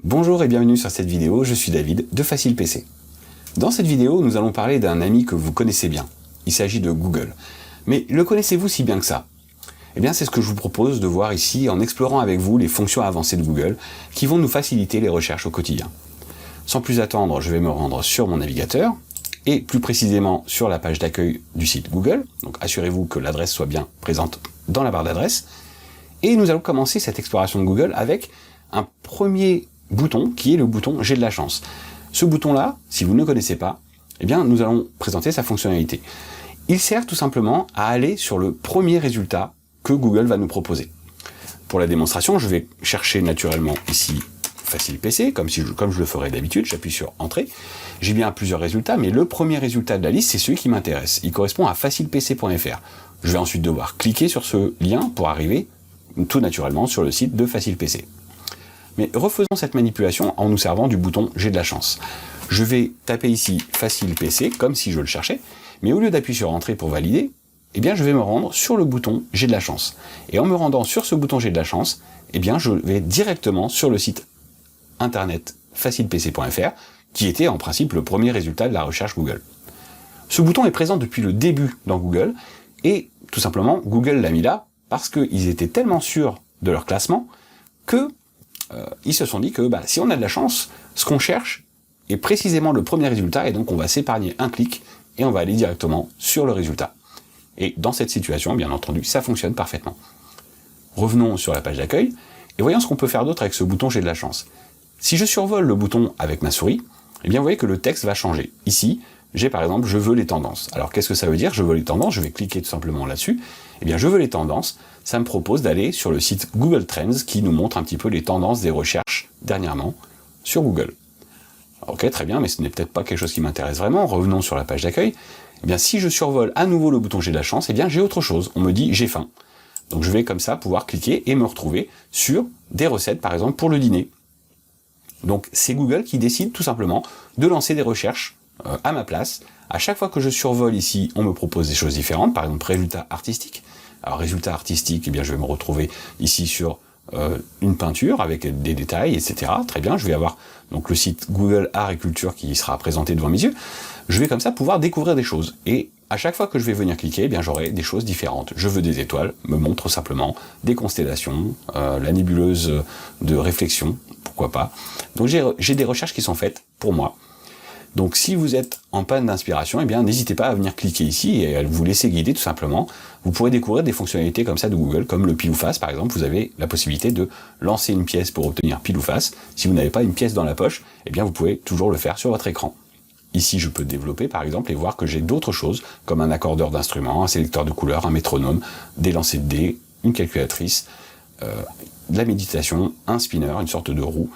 Bonjour et bienvenue sur cette vidéo, je suis David de Facile PC. Dans cette vidéo, nous allons parler d'un ami que vous connaissez bien. Il s'agit de Google. Mais le connaissez-vous si bien que ça? Eh bien, c'est ce que je vous propose de voir ici en explorant avec vous les fonctions avancées de Google qui vont nous faciliter les recherches au quotidien. Sans plus attendre, je vais me rendre sur mon navigateur et plus précisément sur la page d'accueil du site Google. Donc assurez-vous que l'adresse soit bien présente dans la barre d'adresse. Et nous allons commencer cette exploration de Google avec un premier bouton qui est le bouton « J'ai de la chance ». Ce bouton-là, si vous ne le connaissez pas, eh bien nous allons présenter sa fonctionnalité. Il sert tout simplement à aller sur le premier résultat que Google va nous proposer. Pour la démonstration, je vais chercher naturellement ici Facile PC, comme je le ferais d'habitude, j'appuie sur Entrée. J'ai bien plusieurs résultats, mais le premier résultat de la liste, c'est celui qui m'intéresse. Il correspond à facilepc.fr. Je vais ensuite devoir cliquer sur ce lien pour arriver tout naturellement sur le site de Facile PC. Mais refaisons cette manipulation en nous servant du bouton « J'ai de la chance ». Je vais taper ici « Facile PC » comme si je le cherchais, mais au lieu d'appuyer sur « Entrée » pour valider, eh bien je vais me rendre sur le bouton « J'ai de la chance ». Et en me rendant sur ce bouton « J'ai de la chance », eh bien je vais directement sur le site internet facilepc.fr, qui était en principe le premier résultat de la recherche Google. Ce bouton est présent depuis le début dans Google, et tout simplement Google l'a mis là parce qu'ils étaient tellement sûrs de leur classement que ils se sont dit que si on a de la chance, ce qu'on cherche est précisément le premier résultat, et donc on va s'épargner un clic et on va aller directement sur le résultat. Et dans cette situation, bien entendu, ça fonctionne parfaitement. Revenons sur la page d'accueil et voyons ce qu'on peut faire d'autre avec ce bouton « J'ai de la chance ». Si je survole le bouton avec ma souris, eh bien vous voyez que le texte va changer. Ici, j'ai par exemple « Je veux les tendances ». Alors qu'est-ce que ça veut dire ? Je veux les tendances, je vais cliquer tout simplement là-dessus. Eh bien je veux les tendances, ça me propose d'aller sur le site Google Trends qui nous montre un petit peu les tendances des recherches dernièrement sur Google. Ok, très bien, mais ce n'est peut-être pas quelque chose qui m'intéresse vraiment. Revenons sur la page d'accueil. Eh bien si je survole à nouveau le bouton « J'ai de la chance », eh bien j'ai autre chose. On me dit « J'ai faim ». Donc je vais comme ça pouvoir cliquer et me retrouver sur des recettes par exemple pour le dîner. Donc c'est Google qui décide tout simplement de lancer des recherches à ma place. À chaque fois que je survole ici, on me propose des choses différentes, par exemple résultats artistiques. Alors résultats artistiques, eh bien je vais me retrouver ici sur une peinture avec des détails, etc. Très bien, je vais avoir donc le site Google Art et Culture qui sera présenté devant mes yeux. Je vais comme ça pouvoir découvrir des choses. Et à chaque fois que je vais venir cliquer, eh bien j'aurai des choses différentes. Je veux des étoiles, me montre simplement des constellations, la nébuleuse de réflexion, pourquoi pas. Donc j'ai des recherches qui sont faites pour moi. Donc si vous êtes en panne d'inspiration, eh bien n'hésitez pas à venir cliquer ici et à vous laisser guider tout simplement. Vous pourrez découvrir des fonctionnalités comme ça de Google, comme le pile ou face par exemple. Vous avez la possibilité de lancer une pièce pour obtenir pile ou face. Si vous n'avez pas une pièce dans la poche, eh bien vous pouvez toujours le faire sur votre écran. Ici, je peux développer, par exemple, et voir que j'ai d'autres choses, comme un accordeur d'instruments, un sélecteur de couleurs, un métronome, des lancers de dés, une calculatrice, de la méditation, un spinner, une sorte de roue.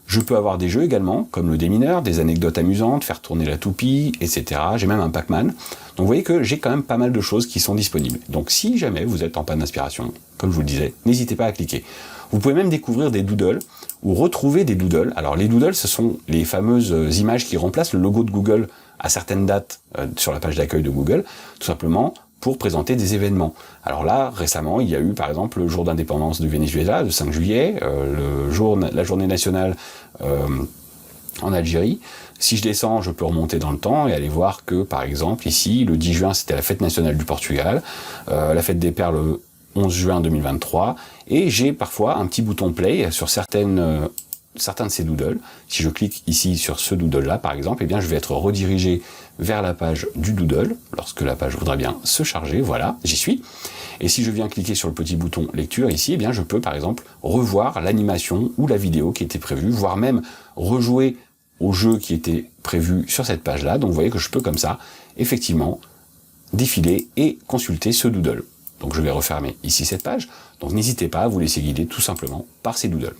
Je peux avoir des jeux également, comme le démineur, des anecdotes amusantes, faire tourner la toupie, etc. J'ai même un Pac-Man. Donc vous voyez que j'ai quand même pas mal de choses qui sont disponibles. Donc si jamais vous êtes en panne d'inspiration, comme je vous le disais, n'hésitez pas à cliquer. Vous pouvez même découvrir des doodles, ou retrouver des doodles. Alors les doodles, ce sont les fameuses images qui remplacent le logo de Google à certaines dates sur la page d'accueil de Google, tout simplement pour présenter des événements. Alors là, récemment, il y a eu par exemple le jour d'indépendance du Venezuela, le 5 juillet, la journée nationale en Algérie. Si je descends, je peux remonter dans le temps et aller voir que, par exemple, ici, le 10 juin, c'était la fête nationale du Portugal, la fête des pères le 11 juin 2023, et j'ai parfois un petit bouton play sur certains de ces doodles. Si je clique ici sur ce doodle-là, par exemple, eh bien, je vais être redirigé vers la page du doodle, lorsque la page voudra bien se charger, voilà, j'y suis. Et si je viens cliquer sur le petit bouton lecture ici, eh bien, je peux, par exemple, revoir l'animation ou la vidéo qui était prévue, voire même rejouer au jeu qui était prévu sur cette page-là. Donc, vous voyez que je peux, comme ça, effectivement, défiler et consulter ce doodle. Donc, je vais refermer ici cette page. Donc, n'hésitez pas à vous laisser guider tout simplement par ces doodles.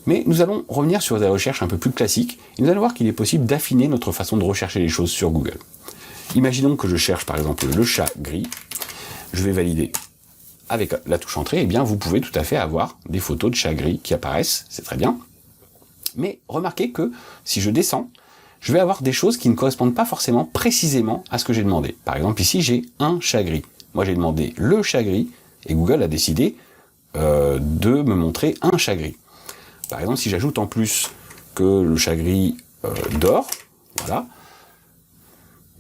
Mais nous allons revenir sur des recherches un peu plus classiques, et nous allons voir qu'il est possible d'affiner notre façon de rechercher les choses sur Google. Imaginons que je cherche par exemple le chat gris, je vais valider avec la touche entrée, et bien vous pouvez tout à fait avoir des photos de chats gris qui apparaissent, c'est très bien. Mais remarquez que si je descends, je vais avoir des choses qui ne correspondent pas forcément précisément à ce que j'ai demandé. Par exemple ici j'ai un chat gris. Moi j'ai demandé le chat gris, et Google a décidé de me montrer un chat gris. par exemple, si j'ajoute en plus que le chat gris dort, voilà,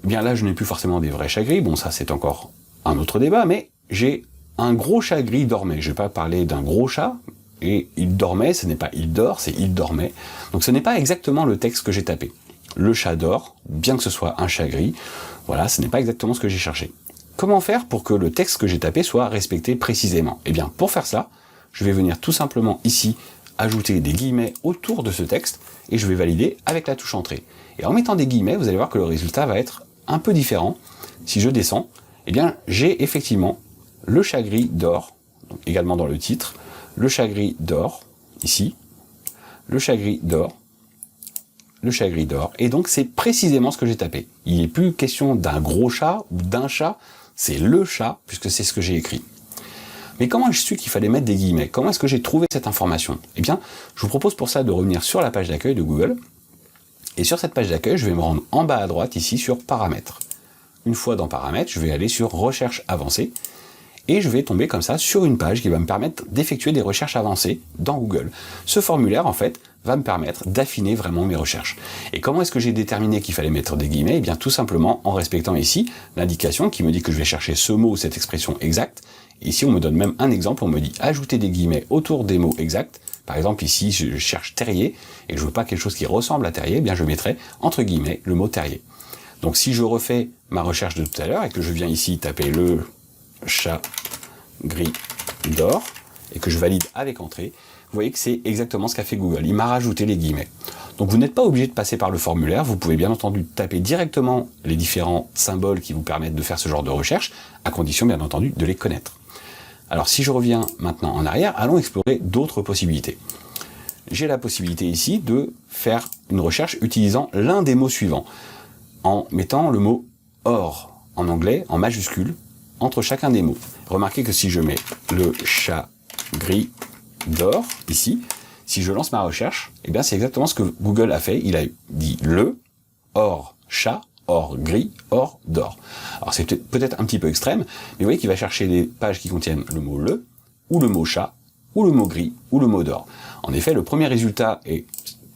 eh bien là, je n'ai plus forcément des vrais chats gris. Bon, ça, c'est encore un autre débat, mais j'ai un gros chat gris dormait. Je vais pas parler d'un gros chat, et il dormait, ce n'est pas il dort, c'est il dormait. Donc ce n'est pas exactement le texte que j'ai tapé. Le chat dort, bien que ce soit un chat gris, voilà, ce n'est pas exactement ce que j'ai cherché. Comment faire pour que le texte que j'ai tapé soit respecté précisément? Eh bien, pour faire ça, je vais venir tout simplement ici ajouter des guillemets autour de ce texte, et je vais valider avec la touche entrée. Et en mettant des guillemets, vous allez voir que le résultat va être un peu différent. Si je descends, eh bien, j'ai effectivement le chat gris dort, donc également dans le titre, le chat gris dort, ici, le chat gris dort, le chat gris dort, et donc c'est précisément ce que j'ai tapé. Il n'est plus question d'un gros chat ou d'un chat, c'est le chat, puisque c'est ce que j'ai écrit. Mais comment ai-je su qu'il fallait mettre des guillemets? Comment est-ce que j'ai trouvé cette information? Eh bien, je vous propose pour ça de revenir sur la page d'accueil de Google, et sur cette page d'accueil, je vais me rendre en bas à droite, ici, sur Paramètres. Une fois dans Paramètres, je vais aller sur Recherche avancée, et je vais tomber comme ça sur une page qui va me permettre d'effectuer des recherches avancées dans Google. Ce formulaire, en fait, va me permettre d'affiner vraiment mes recherches. Et comment est-ce que j'ai déterminé qu'il fallait mettre des guillemets? Eh bien, tout simplement en respectant ici l'indication qui me dit que je vais chercher ce mot ou cette expression exacte. Ici, on me donne même un exemple, on me dit ajouter des guillemets autour des mots exacts. Par exemple, ici, je cherche terrier, et je veux pas quelque chose qui ressemble à terrier, eh bien je mettrai entre guillemets le mot terrier. Donc si je refais ma recherche de tout à l'heure, et que je viens ici taper le chat gris dort, et que je valide avec entrée, vous voyez que c'est exactement ce qu'a fait Google. Il m'a rajouté les guillemets. Donc vous n'êtes pas obligé de passer par le formulaire, vous pouvez bien entendu taper directement les différents symboles qui vous permettent de faire ce genre de recherche, à condition bien entendu de les connaître. Alors si je reviens maintenant en arrière, allons explorer d'autres possibilités. J'ai la possibilité ici de faire une recherche utilisant l'un des mots suivants, en mettant le mot or en anglais, en majuscule, entre chacun des mots. Remarquez que si je mets le chat gris dort, ici, si je lance ma recherche, eh bien c'est exactement ce que Google a fait. Il a dit le, or chat, or gris, or dort. Alors c'est peut-être un petit peu extrême, mais vous voyez qu'il va chercher des pages qui contiennent le mot le, ou le mot chat, ou le mot gris, ou le mot d'or. En effet, le premier résultat est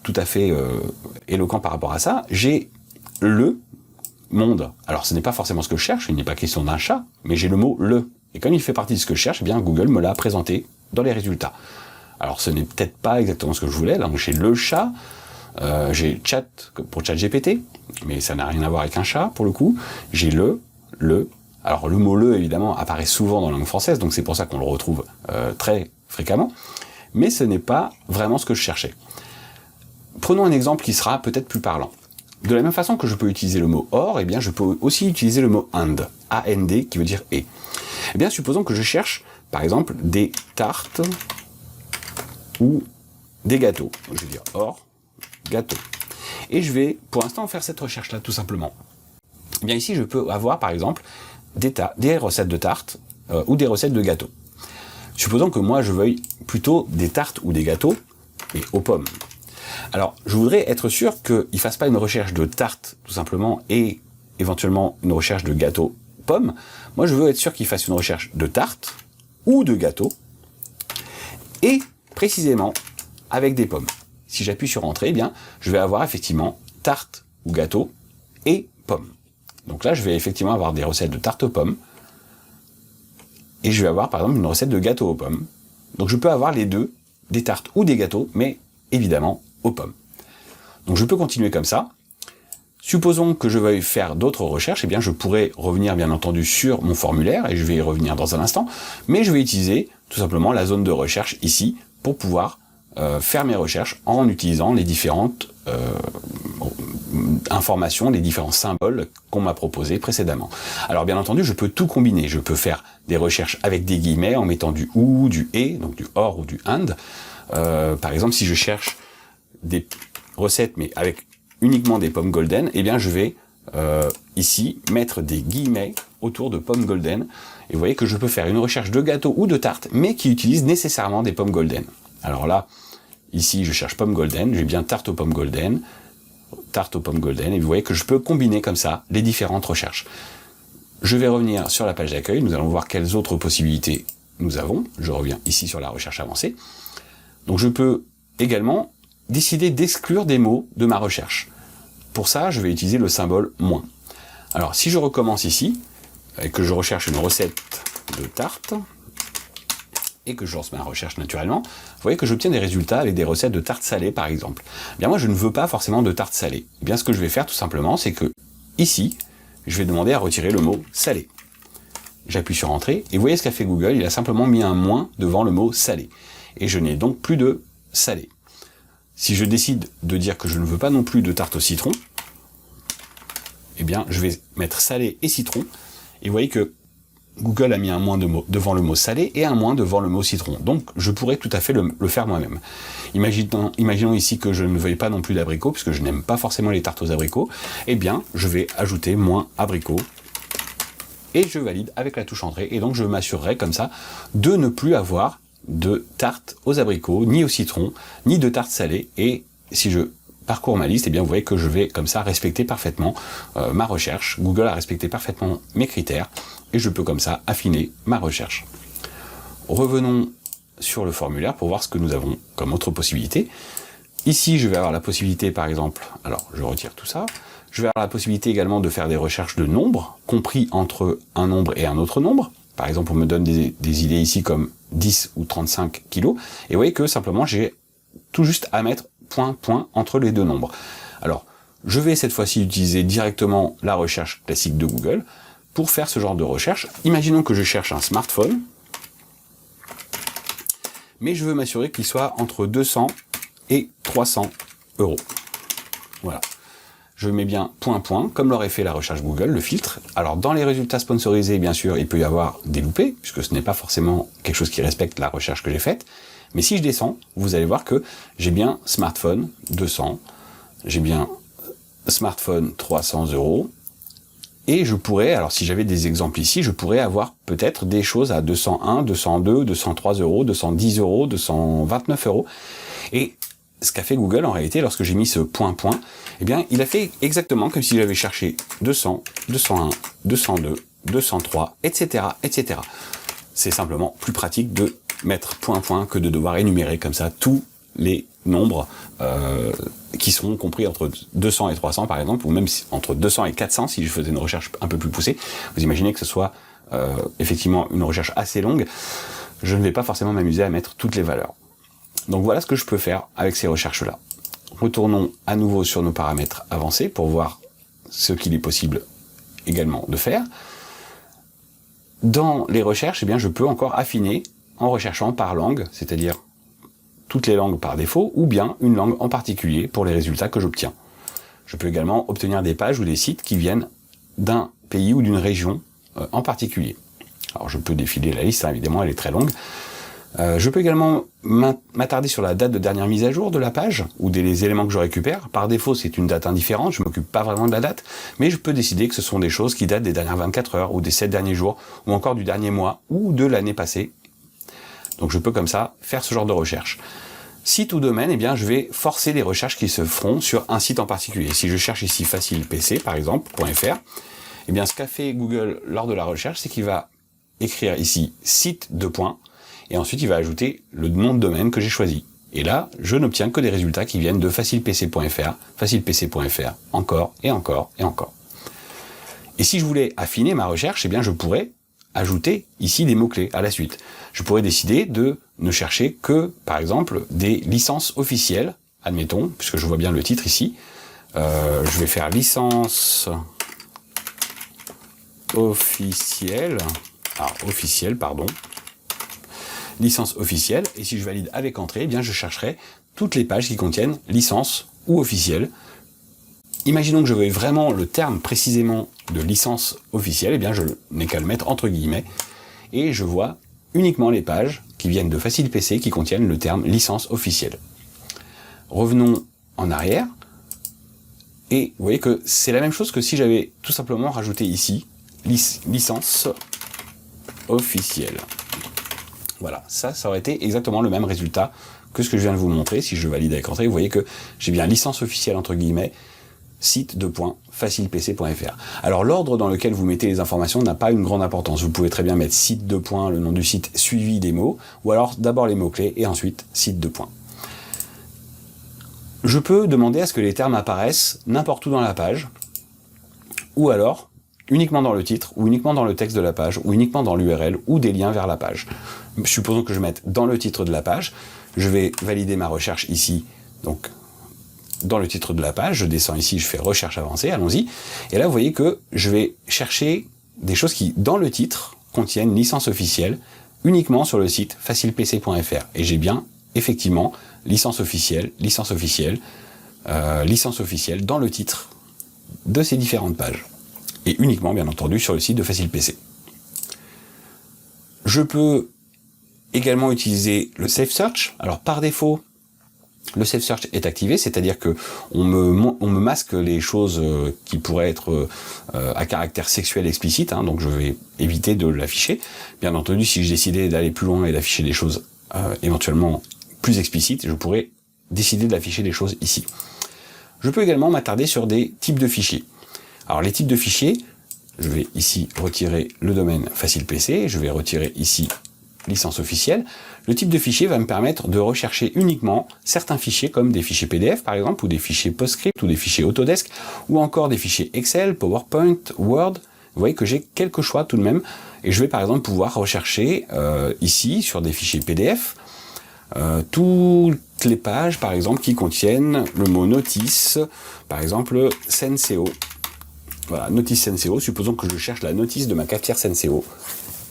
tout à fait éloquent par rapport à ça. J'ai le monde. Alors ce n'est pas forcément ce que je cherche, il n'est pas question d'un chat, mais j'ai le mot le. Et comme il fait partie de ce que je cherche, eh bien Google me l'a présenté dans les résultats. Alors ce n'est peut-être pas exactement ce que je voulais, là j'ai le chat, j'ai chat pour ChatGPT, mais ça n'a rien à voir avec un chat pour le coup, j'ai le. Alors le mot le évidemment apparaît souvent dans la langue française, donc c'est pour ça qu'on le retrouve très fréquemment, mais ce n'est pas vraiment ce que je cherchais. Prenons un exemple qui sera peut-être plus parlant. De la même façon que je peux utiliser le mot or, eh bien je peux aussi utiliser le mot and, A-N-D, qui veut dire et. Eh bien supposons que je cherche, par exemple, des tartes ou des gâteaux. Donc, je vais dire or, gâteau. Et je vais, pour l'instant, faire cette recherche-là, tout simplement. Eh bien ici, je peux avoir, par exemple, des recettes de tartes ou des recettes de gâteaux. Supposons que moi, je veuille plutôt des tartes ou des gâteaux, mais aux pommes. Alors, je voudrais être sûr qu'il ne fasse pas une recherche de tarte, tout simplement, et éventuellement une recherche de gâteau pommes. Moi, je veux être sûr qu'il fasse une recherche de tarte ou de gâteau, et précisément avec des pommes. Si j'appuie sur Entrée, eh bien, je vais avoir effectivement tarte ou gâteau et pommes. Donc là, je vais effectivement avoir des recettes de tarte aux pommes, et je vais avoir par exemple une recette de gâteau aux pommes. Donc je peux avoir les deux, des tartes ou des gâteaux, mais évidemment aux pommes. Donc je peux continuer comme ça. Supposons que je veuille faire d'autres recherches, eh bien je pourrais revenir bien entendu sur mon formulaire, et je vais y revenir dans un instant, mais je vais utiliser tout simplement la zone de recherche ici pour pouvoir faire mes recherches en utilisant les différentes informations, les différents symboles qu'on m'a proposés précédemment. Alors bien entendu, je peux tout combiner. Je peux faire des recherches avec des guillemets en mettant du ou, du et, donc du or ou du and. Par exemple, si je cherche des recettes mais avec uniquement des pommes golden, eh bien je vais ici mettre des guillemets autour de pommes golden. Et vous voyez que je peux faire une recherche de gâteau ou de tarte, mais qui utilise nécessairement des pommes golden. Alors là, ici je cherche pommes golden, j'ai bien tarte aux pommes golden, et vous voyez que je peux combiner comme ça les différentes recherches. Je vais revenir sur la page d'accueil, nous allons voir quelles autres possibilités nous avons. Je reviens ici sur la recherche avancée. Donc je peux également décider d'exclure des mots de ma recherche. Pour ça, je vais utiliser le symbole moins. Alors, si je recommence ici, et que je recherche une recette de tarte, et que je lance ma recherche naturellement, vous voyez que j'obtiens des résultats avec des recettes de tarte salée, par exemple. Eh bien, moi, je ne veux pas forcément de tarte salée. Eh bien, ce que je vais faire, tout simplement, c'est que, ici, je vais demander à retirer le mot salé. J'appuie sur Entrée, et vous voyez ce qu'a fait Google, il a simplement mis un moins devant le mot salé. Et je n'ai donc plus de salé. Si je décide de dire que je ne veux pas non plus de tarte au citron, eh bien, je vais mettre salé et citron, et vous voyez que Google a mis un moins devant le mot salé et un moins devant le mot citron. Donc, je pourrais tout à fait le faire moi-même. Imaginons ici que je ne veuille pas non plus d'abricot, puisque je n'aime pas forcément les tartes aux abricots, eh bien, je vais ajouter moins abricot, et je valide avec la touche Entrée, et donc je m'assurerai comme ça de ne plus avoir de tarte aux abricots, ni au citron, ni de tarte salée, et si je parcours ma liste, eh bien vous voyez que je vais comme ça respecter parfaitement ma recherche. Google a respecté parfaitement mes critères, et je peux comme ça affiner ma recherche. Revenons sur le formulaire pour voir ce que nous avons comme autre possibilité. Ici, je vais avoir la possibilité, par exemple, alors je retire tout ça, je vais avoir la possibilité également de faire des recherches de nombres, compris entre un nombre et un autre nombre. Par exemple, on me donne des idées ici comme 10 ou 35 kilos, et vous voyez que simplement j'ai tout juste à mettre point, point entre les deux nombres. Alors, je vais cette fois-ci utiliser directement la recherche classique de Google pour faire ce genre de recherche. Imaginons que je cherche un smartphone, mais je veux m'assurer qu'il soit entre 200 et 300 euros. Voilà. Je mets bien point, point, comme l'aurait fait la recherche Google, le filtre. Alors, dans les résultats sponsorisés, bien sûr, il peut y avoir des loupés, puisque ce n'est pas forcément quelque chose qui respecte la recherche que j'ai faite. Mais si je descends, vous allez voir que j'ai bien smartphone 200, j'ai bien smartphone 300 euros, et je pourrais, alors si j'avais des exemples ici, je pourrais avoir peut-être des choses à 201, 202, 203 euros, 210 euros, 229 euros. Et ce qu'a fait Google en réalité, lorsque j'ai mis ce point, point, eh bien, il a fait exactement comme si j'avais cherché 200, 201, 202, 203, etc., etc. C'est simplement plus pratique de mettre point, point que de devoir énumérer comme ça tous les nombres qui seront compris entre 200 et 300 par exemple, ou même entre 200 et 400 si je faisais une recherche un peu plus poussée. Vous imaginez que ce soit effectivement une recherche assez longue, je ne vais pas forcément m'amuser à mettre toutes les valeurs. Donc voilà ce que je peux faire avec ces recherches-là. Retournons à nouveau sur nos paramètres avancés pour voir ce qu'il est possible également de faire. Dans les recherches, eh bien, je peux encore affiner en recherchant par langue, c'est-à-dire toutes les langues par défaut, ou bien une langue en particulier pour les résultats que j'obtiens. Je peux également obtenir des pages ou des sites qui viennent d'un pays ou d'une région en particulier. Alors je peux défiler la liste, hein, évidemment elle est très longue. Je peux également m'attarder sur la date de dernière mise à jour de la page, ou des éléments que je récupère. Par défaut, c'est une date indifférente, je ne m'occupe pas vraiment de la date, mais je peux décider que ce sont des choses qui datent des dernières 24 heures, ou des 7 derniers jours, ou encore du dernier mois, ou de l'année passée. Donc je peux comme ça faire ce genre de recherche. Site ou domaine, eh bien je vais forcer les recherches qui se feront sur un site en particulier. Si je cherche ici facile PC, par exemple, .fr, eh bien ce qu'a fait Google lors de la recherche, c'est qu'il va écrire ici site de points, et ensuite il va ajouter le nom de domaine que j'ai choisi. Et là, je n'obtiens que des résultats qui viennent de facilepc.fr, facilepc.fr, encore et encore et encore. Et si je voulais affiner ma recherche, eh bien je pourrais ajouter ici des mots-clés à la suite. Je pourrais décider de ne chercher que, par exemple, des licences officielles, admettons, puisque je vois bien le titre ici. Je vais faire licence officielle, licence officielle, et si je valide avec entrée, eh bien je chercherai toutes les pages qui contiennent licence ou officielle. Imaginons que je veuille vraiment le terme précisément de licence officielle, eh bien je n'ai qu'à le mettre entre guillemets, et je vois uniquement les pages qui viennent de Facile PC qui contiennent le terme licence officielle. Revenons en arrière, et vous voyez que c'est la même chose que si j'avais tout simplement rajouté ici, licence officielle. Voilà, ça aurait été exactement le même résultat que ce que je viens de vous montrer. Si je valide avec entrée, vous voyez que j'ai bien licence officielle entre guillemets, site facilepc.fr. Alors l'ordre dans lequel vous mettez les informations n'a pas une grande importance. Vous pouvez très bien mettre site le nom du site suivi des mots, ou alors d'abord les mots-clés et ensuite site . Je peux demander à ce que les termes apparaissent n'importe où dans la page, ou alors uniquement dans le titre, ou uniquement dans le texte de la page, ou uniquement dans l'URL, ou des liens vers la page. Supposons que je mette dans le titre de la page, je vais valider ma recherche ici, donc dans le titre de la page, je descends ici, je fais recherche avancée, allons-y, et là vous voyez que je vais chercher des choses qui, dans le titre, contiennent licence officielle, uniquement sur le site facilepc.fr, et j'ai bien, effectivement, licence officielle dans le titre de ces différentes pages. Et uniquement, bien entendu, sur le site de FacilePC. Je peux également utiliser le Safe Search. Alors, par défaut, le Safe Search est activé, c'est-à-dire que on me masque les choses qui pourraient être à caractère sexuel explicite, hein, donc je vais éviter de l'afficher. Bien entendu, si je décidais d'aller plus loin et d'afficher des choses éventuellement plus explicites, je pourrais décider d'afficher des choses ici. Je peux également m'attarder sur des types de fichiers. Alors les types de fichiers, je vais ici retirer le domaine FacilePC, je vais retirer ici licence officielle. Le type de fichier va me permettre de rechercher uniquement certains fichiers comme des fichiers PDF par exemple, ou des fichiers PostScript, ou des fichiers Autodesk, ou encore des fichiers Excel, PowerPoint, Word. Vous voyez que j'ai quelques choix tout de même, et je vais par exemple pouvoir rechercher ici sur des fichiers PDF toutes les pages par exemple qui contiennent le mot notice, par exemple Senseo. Voilà, notice Senseo, supposons que je cherche la notice de ma cafetière Senseo,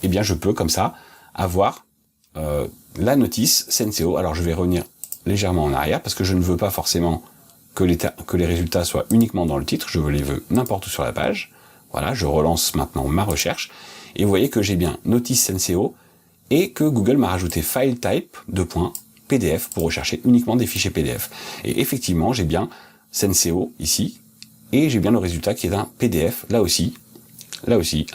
eh bien je peux comme ça avoir la notice Senseo. Alors je vais revenir légèrement en arrière parce que je ne veux pas forcément que les résultats soient uniquement dans le titre, je les veux n'importe où sur la page. Voilà, je relance maintenant ma recherche et vous voyez que j'ai bien notice Senseo et que Google m'a rajouté file type .pdf pour rechercher uniquement des fichiers PDF. Et effectivement, j'ai bien Senseo ici et j'ai bien le résultat qui est un PDF là aussi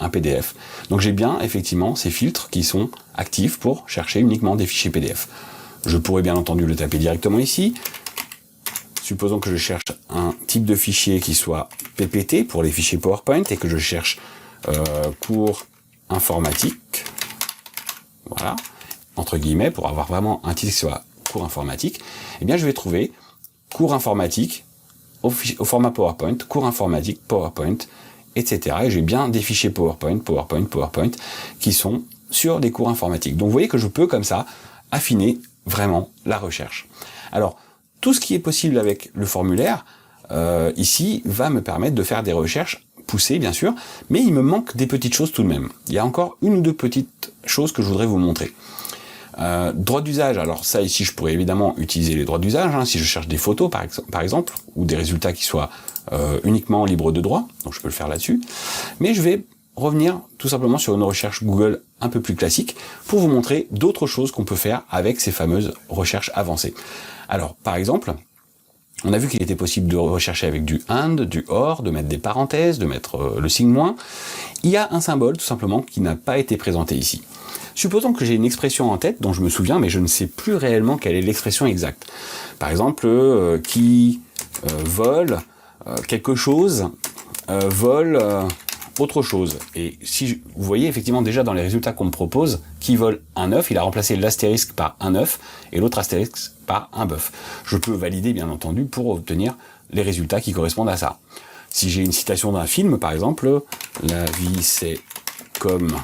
un PDF. Donc j'ai bien effectivement ces filtres qui sont actifs pour chercher uniquement des fichiers PDF. Je pourrais bien entendu le taper directement ici. Supposons que je cherche un type de fichier qui soit PPT pour les fichiers PowerPoint et que je cherche cours informatique. Voilà, entre guillemets, pour avoir vraiment un titre qui soit cours informatique. Eh bien je vais trouver cours informatique au format PowerPoint, cours informatique, PowerPoint, etc. Et j'ai bien des fichiers PowerPoint qui sont sur des cours informatiques. Donc vous voyez que je peux comme ça affiner vraiment la recherche. Alors, tout ce qui est possible avec le formulaire, ici, va me permettre de faire des recherches poussées, bien sûr, mais il me manque des petites choses tout de même. Il y a encore une ou deux petites choses que je voudrais vous montrer. Droits d'usage, alors ça ici je pourrais évidemment utiliser les droits d'usage, hein, si je cherche des photos par exemple, ou des résultats qui soient uniquement libres de droit, donc je peux le faire là-dessus, mais je vais revenir tout simplement sur une recherche Google un peu plus classique pour vous montrer d'autres choses qu'on peut faire avec ces fameuses recherches avancées. Alors par exemple, on a vu qu'il était possible de rechercher avec du AND, du OR, de mettre des parenthèses, de mettre le signe moins. Il y a un symbole tout simplement qui n'a pas été présenté ici. Supposons que j'ai une expression en tête dont je me souviens, mais je ne sais plus réellement quelle est l'expression exacte. Par exemple, qui vole quelque chose, vole autre chose. Et si vous voyez effectivement déjà dans les résultats qu'on me propose, qui vole un œuf, il a remplacé l'astérisque par un œuf et l'autre astérisque par un bœuf. Je peux valider bien entendu pour obtenir les résultats qui correspondent à ça. Si j'ai une citation d'un film, par exemple, la vie c'est comme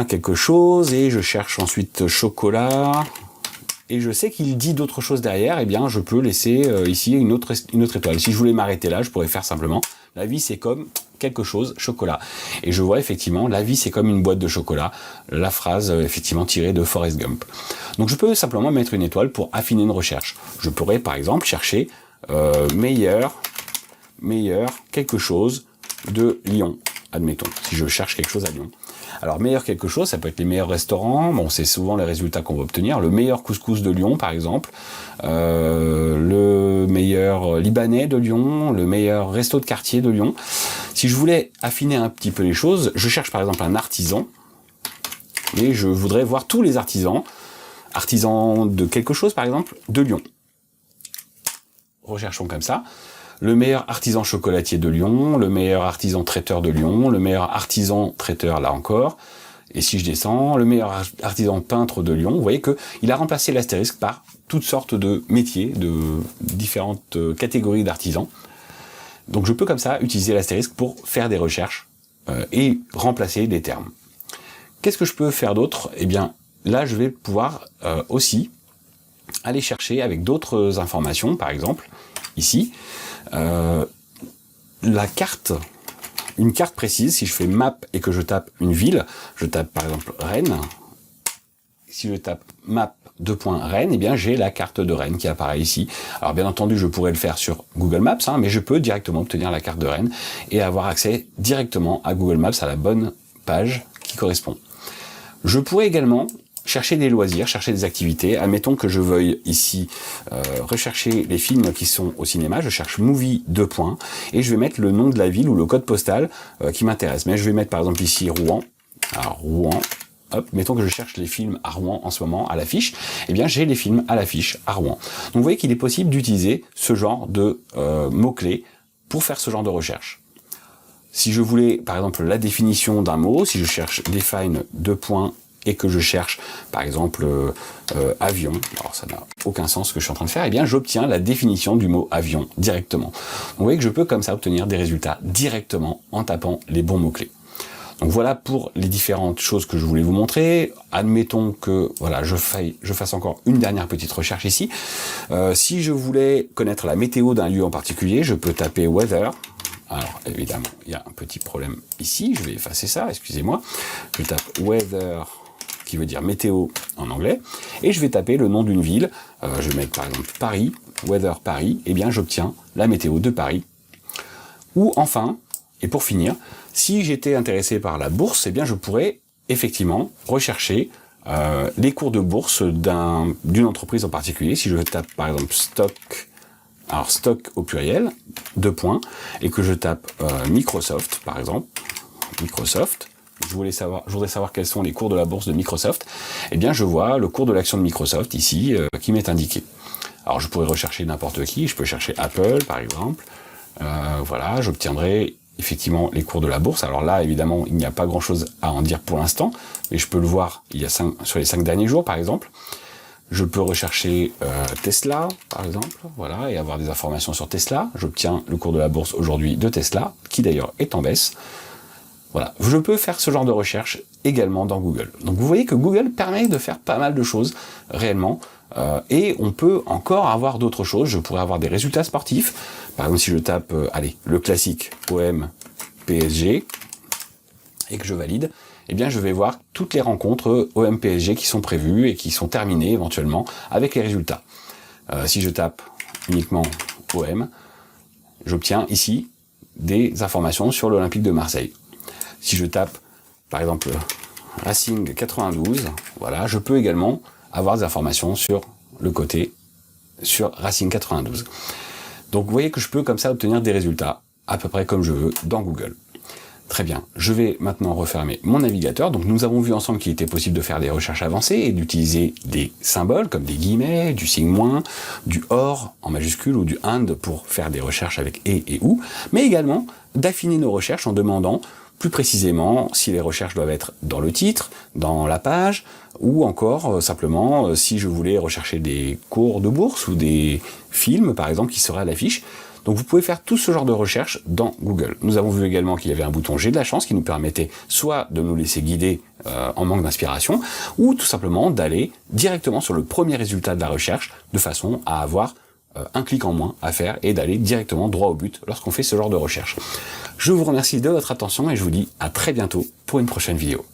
quelque chose, et je cherche ensuite chocolat, et je sais qu'il dit d'autres choses derrière, et bien je peux laisser ici une autre étoile. Si je voulais m'arrêter là, je pourrais faire simplement la vie c'est comme quelque chose, chocolat. Et je vois effectivement la vie c'est comme une boîte de chocolat, la phrase effectivement tirée de Forrest Gump. Donc je peux simplement mettre une étoile pour affiner une recherche. Je pourrais par exemple chercher meilleur quelque chose de Lyon. Admettons, si je cherche quelque chose à Lyon. Alors, meilleur quelque chose, ça peut être les meilleurs restaurants, bon, c'est souvent les résultats qu'on va obtenir, le meilleur couscous de Lyon, par exemple, le meilleur libanais de Lyon, le meilleur resto de quartier de Lyon. Si je voulais affiner un petit peu les choses, je cherche par exemple un artisan, et je voudrais voir tous les artisans de quelque chose, par exemple, de Lyon. Recherchons comme ça. Le meilleur artisan chocolatier de Lyon, le meilleur artisan traiteur de Lyon, le meilleur artisan traiteur là encore, Et si je descends, le meilleur artisan peintre de Lyon, vous voyez qu'il a remplacé l'astérisque par toutes sortes de métiers, de différentes catégories d'artisans. Donc je peux comme ça utiliser l'astérisque pour faire des recherches et remplacer des termes. Qu'est-ce que je peux faire d'autre? Eh bien, là, je vais pouvoir aussi aller chercher avec d'autres informations, par exemple, ici, la carte, une carte précise. Si je fais map et que je tape une ville, je tape par exemple Rennes. Si je tape map Rennes, eh bien j'ai la carte de Rennes qui apparaît ici. Alors bien entendu, je pourrais le faire sur Google Maps, mais je peux directement obtenir la carte de Rennes et avoir accès directement à Google Maps, à la bonne page qui correspond. Je pourrais également chercher des loisirs, chercher des activités. Admettons que je veuille ici rechercher les films qui sont au cinéma. Je cherche movie et je vais mettre le nom de la ville ou le code postal qui m'intéresse. Mais je vais mettre par exemple ici Rouen. Alors Rouen, hop, mettons que je cherche les films à Rouen en ce moment à l'affiche. Eh bien j'ai les films à l'affiche à Rouen. Donc vous voyez qu'il est possible d'utiliser ce genre de mots-clés pour faire ce genre de recherche. Si je voulais, par exemple, la définition d'un mot, si je cherche define et que je cherche, par exemple, avion, alors ça n'a aucun sens ce que je suis en train de faire, eh bien j'obtiens la définition du mot avion directement. Donc, vous voyez que je peux comme ça obtenir des résultats directement en tapant les bons mots-clés. Donc voilà pour les différentes choses que je voulais vous montrer. Admettons que voilà, je fasse encore une dernière petite recherche ici. Si je voulais connaître la météo d'un lieu en particulier, je peux taper weather. Alors évidemment, il y a un petit problème ici, je vais effacer ça, excusez-moi. Je tape weather, qui veut dire météo en anglais, et je vais taper le nom d'une ville. Je vais mettre par exemple Paris, weather Paris, et bien j'obtiens la météo de Paris. Ou enfin, et pour finir, si j'étais intéressé par la bourse, eh bien je pourrais effectivement rechercher les cours de bourse d'une entreprise en particulier. Si je tape par exemple stock, alors stock au pluriel, et que je tape Microsoft, par exemple, Microsoft, je voudrais savoir quels sont les cours de la bourse de Microsoft, eh bien je vois le cours de l'action de Microsoft ici, qui m'est indiqué. Alors je pourrais rechercher n'importe qui, je peux chercher Apple, par exemple, voilà, j'obtiendrai effectivement les cours de la bourse. Alors là, évidemment, il n'y a pas grand-chose à en dire pour l'instant, mais je peux le voir sur les 5 derniers jours, par exemple. Je peux rechercher Tesla, par exemple, voilà, et avoir des informations sur Tesla. J'obtiens le cours de la bourse aujourd'hui de Tesla, qui d'ailleurs est en baisse. Voilà, je peux faire ce genre de recherche également dans Google. Donc vous voyez que Google permet de faire pas mal de choses réellement, et on peut encore avoir d'autres choses. Je pourrais avoir des résultats sportifs. Par exemple, si je tape, le classique OM PSG, et que je valide, eh bien je vais voir toutes les rencontres OM PSG qui sont prévues et qui sont terminées éventuellement avec les résultats. Si je tape uniquement OM, j'obtiens ici des informations sur l'Olympique de Marseille. Si je tape par exemple Racing 92, voilà, je peux également avoir des informations sur le côté sur Racing 92. Donc vous voyez que je peux comme ça obtenir des résultats à peu près comme je veux dans Google. Très bien, je vais maintenant refermer mon navigateur. Donc nous avons vu ensemble qu'il était possible de faire des recherches avancées et d'utiliser des symboles comme des guillemets, du signe moins, du or en majuscule ou du and pour faire des recherches avec et ou, mais également d'affiner nos recherches en demandant plus précisément si les recherches doivent être dans le titre, dans la page, ou encore simplement si je voulais rechercher des cours de bourse ou des films par exemple qui seraient à l'affiche. Donc vous pouvez faire tout ce genre de recherche dans Google. Nous avons vu également qu'il y avait un bouton J'ai de la chance qui nous permettait soit de nous laisser guider en manque d'inspiration, ou tout simplement d'aller directement sur le premier résultat de la recherche de façon à avoir un clic en moins à faire et d'aller directement droit au but lorsqu'on fait ce genre de recherche. Je vous remercie de votre attention et je vous dis à très bientôt pour une prochaine vidéo.